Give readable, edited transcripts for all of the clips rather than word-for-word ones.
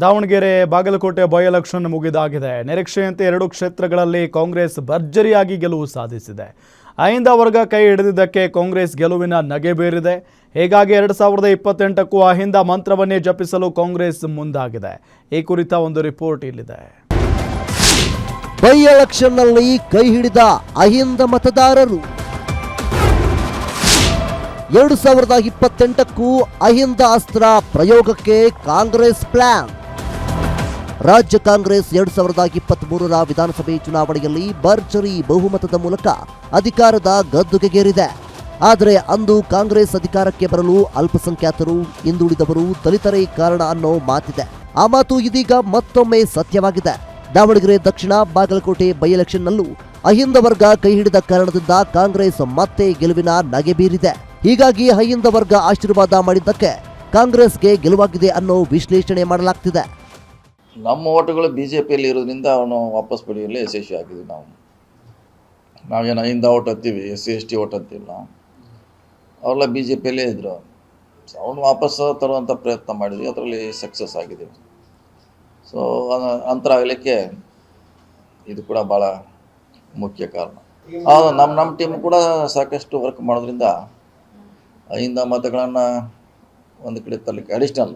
Davanagere Bagalkote by election ಮುಗಿದಾಗಿದೆ. ನಿರೀಕ್ಷೆಯಂತೆ 2 ಕ್ಷೇತ್ರಗಳಲ್ಲಿ ಕಾಂಗ್ರೆಸ್ ಭರ್ಜರಿಯಾಗಿ ಗೆಲುವು ಸಾಧಿಸಿದೆ. ಅಹಿಂದ ವರ್ಗ ಕೈ ಹಿಡಿದಿದ್ದಕ್ಕೆ ಕಾಂಗ್ರೆಸ್ ಗೆಲುವಿನ ನಗೆ ಬೀರಿದೆ. ಹೀಗಾಗಿ 2028ಕ್ಕೂ ಅಹಿಂದ ಮಂತ್ರವನ್ನೇ ಜಪಿಸಲು ಕಾಂಗ್ರೆಸ್ ಮುಂದಾಗಿದೆ. ಈ ಕುರಿತ ಒಂದು ರಿಪೋರ್ಟ್ ಇಲ್ಲಿದೆ. ಬೈ ಎಲೆಕ್ಷನ್ನಲ್ಲಿ ಕೈ ಹಿಡಿದ ಅಹಿಂದ ಮತದಾರರು 2028ಕ್ಕೂ ಅಹಿಂದ ಅಸ್ತ್ರ ಪ್ರಯೋಗಕ್ಕೆ ಕಾಂಗ್ರೆಸ್ ಪ್ಲಾನ್. ರಾಜ್ಯ ಕಾಂಗ್ರೆಸ್ 2023ರ ವಿಧಾನಸಭೆ ಚುನಾವಣೆಯಲ್ಲಿ ಭರ್ಜರಿ ಬಹುಮತದ ಮೂಲಕ ಅಧಿಕಾರದ ಗದ್ದುಗೆಗೇರಿದೆ. ಆದರೆ ಅಂದು ಕಾಂಗ್ರೆಸ್ ಅಧಿಕಾರಕ್ಕೆ ಬರಲು ಅಲ್ಪಸಂಖ್ಯಾತರು, ಹಿಂದುಳಿದವರು, ದಲಿತರೇ ಕಾರಣ ಅನ್ನೋ ಮಾತಿದೆ. ಆ ಮಾತು ಇದೀಗ ಮತ್ತೊಮ್ಮೆ ಸತ್ಯವಾಗಿದೆ. ದಾವಣಗೆರೆ ದಕ್ಷಿಣ, ಬಾಗಲಕೋಟೆ ಬೈ ಎಲೆಕ್ಷನ್ನಲ್ಲೂ ಅಹಿಂದ ವರ್ಗ ಕೈ ಹಿಡಿದ ಕಾರಣದಿಂದ ಕಾಂಗ್ರೆಸ್ ಮತ್ತೆ ಗೆಲುವಿನ ನಗೆ ಬೀರಿದೆ. ಹೀಗಾಗಿ ಅಹಿಂದ ವರ್ಗ ಆಶೀರ್ವಾದ ಮಾಡಿದ್ದಕ್ಕೆ ಕಾಂಗ್ರೆಸ್ಗೆ ಗೆಲುವಾಗಿದೆ ಅನ್ನೋ ವಿಶ್ಲೇಷಣೆ ಮಾಡಲಾಗ್ತಿದೆ. ನಮ್ಮ ಓಟುಗಳು ಬಿಜೆಪಿಯಲ್ಲಿ ಇರೋದ್ರಿಂದ ಅವನು ವಾಪಸ್ ಪಡೆಯುವಲ್ಲಿ ಯಶಸ್ವಿ ಆಗಿದ್ವಿ. ನಾವೇನು ಅಹಿಂದ ಓಟ್ ಹತ್ತೀವಿ, SC ST ಓಟ್ ಹತ್ತಿಲ್ಲ, ಅವರೆಲ್ಲ ಬಿಜೆಪಿಯಲ್ಲೇ ಇದ್ದರು. ಅವನು ವಾಪಸ್ ತರುವಂಥ ಪ್ರಯತ್ನ ಮಾಡಿದ್ವಿ, ಅದರಲ್ಲಿ ಸಕ್ಸಸ್ ಆಗಿದ್ದೀವಿ. ಸೊ ಅಂತರ ಆಗಲಿಕ್ಕೆ ಇದು ಕೂಡ ಭಾಳ ಮುಖ್ಯ ಕಾರಣ. ನಮ್ಮ ಟೀಮ್ ಕೂಡ ಸಾಕಷ್ಟು ವರ್ಕ್ ಮಾಡೋದ್ರಿಂದ ಅಹಿಂದ ಮತಗಳನ್ನು ಒಂದು ಕಡೆ ತರಲಿಕ್ಕೆ ಅಡಿಷ್ನಲ್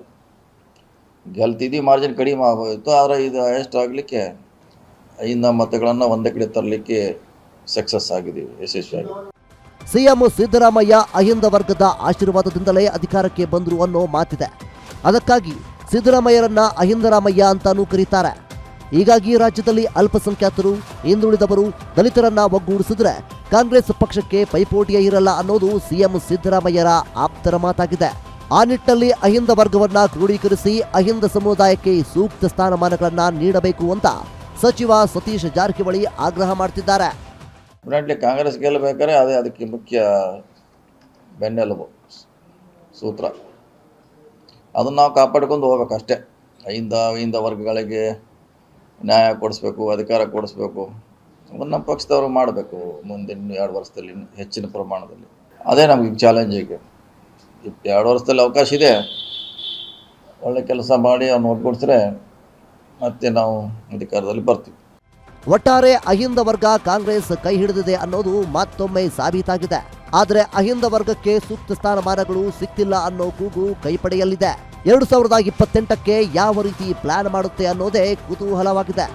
ಗೆಲ್ತಿದ್ವಿ, ಮಾರ್ಜಿನ್ ಕಡಿಮೆ ಆಗೋಯಿತು. ಆದರೆ ಇದು ಹೈಯೆಸ್ಟ್ ಆಗಲಿಕ್ಕೆ ಅಹಿಂದ ಮತಗಳನ್ನು ಒಂದೇ ಕಡೆ ತರಲಿಕ್ಕೆ ಸಕ್ಸಸ್ ಆಗಿದ್ದೀವಿ, ಯಶಸ್ವಿಯಾಗಿ. ಸಿಎಂ ಸಿದ್ದರಾಮಯ್ಯ ಅಹಿಂದ ವರ್ಗದ ಆಶೀರ್ವಾದದಿಂದಲೇ ಅಧಿಕಾರಕ್ಕೆ ಬಂದರು ಅನ್ನೋ ಮಾತಿದೆ. ಅದಕ್ಕಾಗಿ ಸಿದ್ದರಾಮಯ್ಯರನ್ನ ಅಹಿಂದರಾಮಯ್ಯ ಅಂತಾನೂ ಕರೀತಾರೆ. ಹೀಗಾಗಿ ರಾಜ್ಯದಲ್ಲಿ ಅಲ್ಪಸಂಖ್ಯಾತರು, ಹಿಂದುಳಿದವರು, ದಲಿತರನ್ನ ಒಗ್ಗೂಡಿಸಿದ್ರೆ ಕಾಂಗ್ರೆಸ್ ಪಕ್ಷಕ್ಕೆ ಪೈಪೋಟಿಯೇ ಇರಲ್ಲ ಅನ್ನೋದು ಸಿಎಂ ಸಿದ್ದರಾಮಯ್ಯರ ಆಪ್ತರ ಮಾತಾಗಿದೆ. ಆ ನಿಟ್ಟಿನಲ್ಲಿ ಅಹಿಂದ ವರ್ಗವನ್ನ ಕ್ರೋಢೀಕರಿಸಿ ಅಹಿಂದ ಸಮುದಾಯಕ್ಕೆ ಸೂಕ್ತ ಸ್ಥಾನಮಾನಗಳನ್ನ ನೀಡಬೇಕು ಅಂತ ಸಚಿವ ಸತೀಶ್ ಜಾರಕಿಹೊಳಿ ಆಗ್ರಹ ಮಾಡ್ತಿದ್ದಾರೆ. ಕಾಂಗ್ರೆಸ್ ಗೆಲ್ಲಬೇಕಾದ್ರೆ ಅದಕ್ಕೆ ಮುಖ್ಯ ಬೆನ್ನೆಲುಬು ಸೂತ್ರ, ಅದನ್ನು ನಾವು ಕಾಪಾಡ್ಕೊಂಡು ಹೋಗ್ಬೇಕಷ್ಟೇ. ಅಹಿಂದ ವರ್ಗಗಳಿಗೆ ನ್ಯಾಯ ಕೊಡಿಸ್ಬೇಕು, ಅಧಿಕಾರ ಕೊಡಿಸ್ಬೇಕು, ನಮ್ಮ ಪಕ್ಷದವರು ಮಾಡಬೇಕು ಮುಂದಿನ 2 ವರ್ಷದಲ್ಲಿ ಹೆಚ್ಚಿನ ಪ್ರಮಾಣದಲ್ಲಿ. ಅದೇ ನಮಗೆ ಚಾಲೆಂಜ್. ಈಗ 2 ವರ್ಷದಲ್ಲಿ ಅವಕಾಶ ಇದೆ, ಒಳ್ಳೆ ಕೆಲಸ ಮಾಡಿ ಅವ್ನು ಒಗ್ಗೂಡಿಸಿದ್ರೆ ಮತ್ತೆ ನಾವು ಅಧಿಕಾರದಲ್ಲಿ ಬರ್ತೀವಿ. ಒಟ್ಟಾರೆ ಅಹಿಂದ ವರ್ಗ ಕಾಂಗ್ರೆಸ್ ಕೈ ಹಿಡಿದಿದೆ ಅನ್ನೋದು ಮತ್ತೊಮ್ಮೆ ಸಾಬೀತಾಗಿದೆ. ಆದರೆ ಅಹಿಂದ ವರ್ಗಕ್ಕೆ ಸೂಕ್ತ ಸ್ಥಾನಮಾನಗಳು ಸಿಕ್ತಿಲ್ಲ ಅನ್ನೋ ಕೂಗು ಕೈಪಡೆಯಲ್ಲಿದೆ. 2028ಕ್ಕೆ ಯಾವ ರೀತಿ ಪ್ಲಾನ್ ಮಾಡುತ್ತೆ ಅನ್ನೋದೇ ಕುತೂಹಲವಾಗಿದೆ.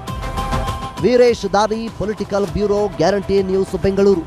ವೀರೇಶ್ ದಾನಿ, political bureau, guarantee news, Bengaluru.